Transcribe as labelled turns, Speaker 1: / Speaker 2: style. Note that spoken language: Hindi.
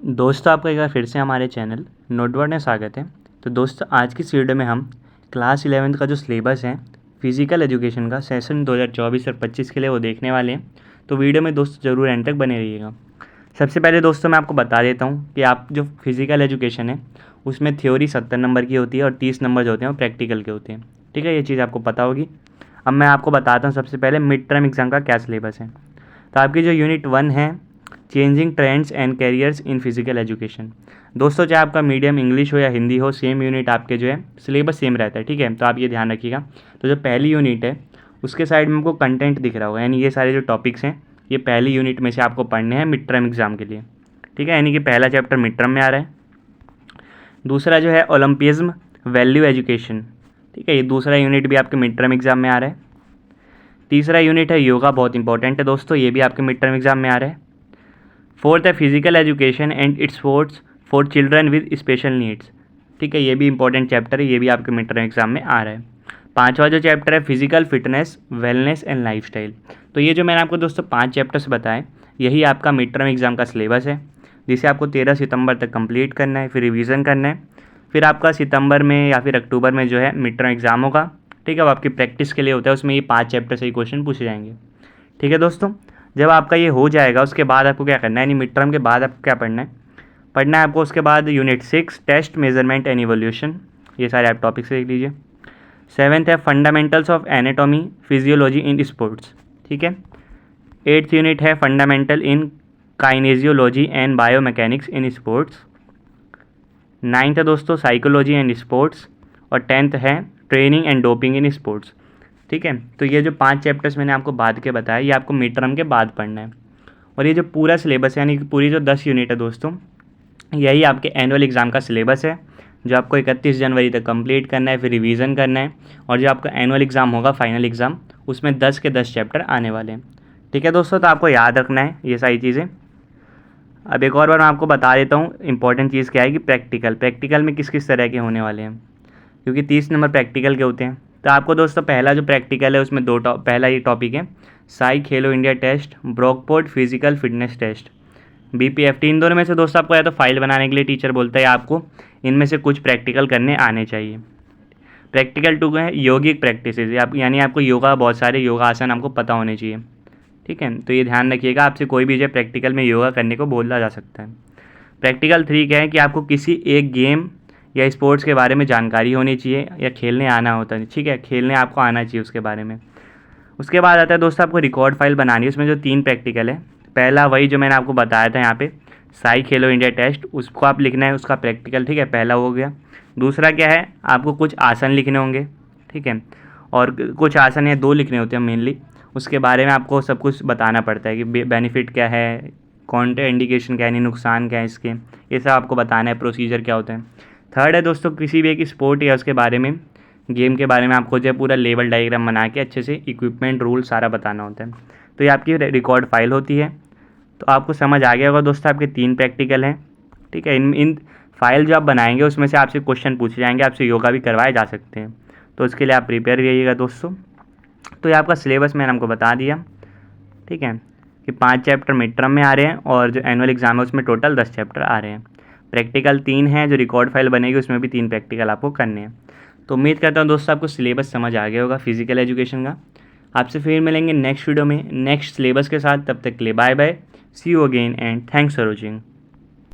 Speaker 1: दोस्तों आपका एक बार फिर से हमारे चैनल नोटवर्ड में स्वागत है। तो दोस्तों आज की इस वीडियो में हम क्लास 11th का जो सिलेबस है फिज़िकल एजुकेशन का सेशन 2024 और 25 के लिए वो देखने वाले हैं। तो वीडियो में दोस्तों ज़रूर एंड तक बने रहिएगा। सबसे पहले दोस्तों मैं आपको बता देता हूँ कि आप जो फिज़िकल एजुकेशन है उसमें थ्योरी 70 नंबर की होती है और 30 नंबर जो होते हैं वो प्रैक्टिकल के होते हैं। ठीक है, ये चीज़ आपको पता होगी। अब मैं आपको बताता हूँ सबसे पहले मिड टर्म एग्ज़ाम का क्या सिलेबस है। तो आपकी जो यूनिट 1 है changing trends and carriers in physical education, दोस्तों चाहे आपका मीडियम इंग्लिश हो या हिंदी हो, सेम यूनिट आपके जो है सिलेबस सेम रहता है। ठीक है, तो आप ये ध्यान रखिएगा। तो जो पहली यूनिट है उसके साइड में आपको कंटेंट दिख रहा होगा, यानी ये सारे जो टॉपिक्स हैं ये पहली यूनिट में से आपको पढ़ने हैं मिड टर्म एग्जाम के लिए। ठीक है, यानी कि पहला चैप्टर मिड टर्म में आ रहा है। दूसरा जो है ओलंपिज्म वैल्यू एजुकेशन, ठीक है, ये दूसरा यूनिट भी आपके मिड टर्म एग्जाम में आ रहा है। तीसरा यूनिट है योगा, बहुत इंपॉर्टेंट है दोस्तों, ये भी आपके मिड टर्म एग्जाम में आ रहा है। फोर्थ है physical education and it's sports for children with special needs, ठीक है, ये भी इंपॉर्टेंट चैप्टर है, ये भी आपके मिड टर्म एग्जाम में आ रहा है। पांचवा जो चैप्टर है physical fitness wellness and lifestyle. तो ये जो मैंने आपको दोस्तों 5 चैप्टर्स बताए यही आपका मिड टर्म एग्जाम का सिलेबस है, जिसे आपको 13 सितंबर तक कंप्लीट करना है, फिर रिवीजन करना है, फिर आपका सितंबर में या फिर अक्टूबर में जो है मिड टर्म एग्जाम होगा। ठीक है, अब आपकी प्रैक्टिस के लिए होता है, उसमें ये 5 चैप्टर से ही क्वेश्चन पूछे जाएंगे। ठीक है दोस्तों, जब आपका ये हो जाएगा उसके बाद आपको क्या करना है, यानी मिड टर्म के बाद आपको क्या पढ़ना है आपको उसके बाद unit 6 test measurement and evolution, ये सारे आप टॉपिक्स देख लीजिए। 7th है fundamentals of anatomy physiology in sports, ठीक है। 8th यूनिट है fundamental in kinesiology and biomechanics in sports. 9th है दोस्तों साइकोलॉजी एंड स्पोर्ट्स। और 10th है training and doping in sports. ठीक है, तो ये जो 5 चैप्टर्स मैंने आपको बाद के बताया ये आपको मिड टर्म के बाद पढ़ना है। और ये जो पूरा सिलेबस है यानी कि पूरी जो 10 यूनिट है दोस्तों, यही आपके एनुअल एग्ज़ाम का सिलेबस है जो आपको 31 जनवरी तक कंप्लीट करना है, फिर रिवीजन करना है। और जो आपका एनुअल एग्ज़ाम होगा फाइनल एग्ज़ाम, उसमें 10 के 10 चैप्टर आने वाले हैं। ठीक है दोस्तों, तो आपको याद रखना है ये सारी चीज़ें। अब एक और बार मैं आपको बता देता हूँ इंपॉर्टेंट चीज़ क्या है कि प्रैक्टिकल में किस किस तरह के होने वाले हैं, क्योंकि 30 नंबर प्रैक्टिकल के होते हैं। तो आपको दोस्तों पहला जो प्रैक्टिकल है उसमें पहला ये टॉपिक है SAI Khelo India test, Brockport physical fitness test, BPFT। इन दोनों में से दोस्तों आपको या तो फाइल बनाने के लिए टीचर बोलता है या आपको इनमें से कुछ प्रैक्टिकल करने आने चाहिए। प्रैक्टिकल 2 है योगिक प्रैक्टिसेस, यानी आपको योगा, बहुत सारे योगा आसन आपको पता होने चाहिए। ठीक है, तो ये ध्यान रखिएगा, आपसे कोई भी जो प्रैक्टिकल में योगा करने को बोला जा सकता है। प्रैक्टिकल 3 क्या है कि आपको किसी एक गेम या स्पोर्ट्स के बारे में जानकारी होनी चाहिए या खेलने आना होता है। ठीक है, खेलने आपको आना चाहिए उसके बारे में। उसके बाद आता है दोस्तों आपको रिकॉर्ड फाइल बनानी है, उसमें जो 3 प्रैक्टिकल है, पहला वही जो मैंने आपको बताया था यहाँ पे साई खेलो इंडिया टेस्ट, उसको आप लिखना है, उसका प्रैक्टिकल। ठीक है, पहला हो गया। दूसरा क्या है, आपको कुछ आसन लिखने होंगे। ठीक है, और कुछ आसन या 2 लिखने होते हैं मेनली, उसके बारे में आपको सब कुछ बताना पड़ता है कि बेनिफिट क्या है, कॉन्ट्रा इंडिकेशन क्या है, यानी नुकसान क्या है इसके, ये सब आपको बताना है, प्रोसीजर क्या होता है। थर्ड है दोस्तों किसी भी एक स्पोर्ट या उसके बारे में, गेम के बारे में आपको जो है पूरा लेवल डायग्राम बना के अच्छे से इक्विपमेंट रूल सारा बताना होता है। तो ये आपकी रिकॉर्ड फाइल होती है। तो आपको समझ आ गया होगा दोस्तों, आपके 3 प्रैक्टिकल हैं। ठीक है, इन फाइल जो आप बनाएंगे उसमें से आपसे क्वेश्चन पूछे जाएंगे, आपसे योगा भी करवाए जा सकते हैं, तो उसके लिए आप प्रिपेयर रहिएगा दोस्तों। तो ये आपका सिलेबस मैंने आपको बता दिया। ठीक है, कि 5 चैप्टर मिड टर्म में आ रहे हैं और जो एनुअल एग्ज़ाम है उसमें टोटल 10 चैप्टर आ रहे हैं। प्रैक्टिकल 3 हैं, जो रिकॉर्ड फाइल बनेगी उसमें भी 3 प्रैक्टिकल आपको करने हैं। तो उम्मीद करता हूँ दोस्तों आपको सिलेबस समझ आ गया होगा फिजिकल एजुकेशन का। आपसे फिर मिलेंगे नेक्स्ट वीडियो में नेक्स्ट सिलेबस के साथ, तब तक के लिए bye bye, see you again and thanks for watching.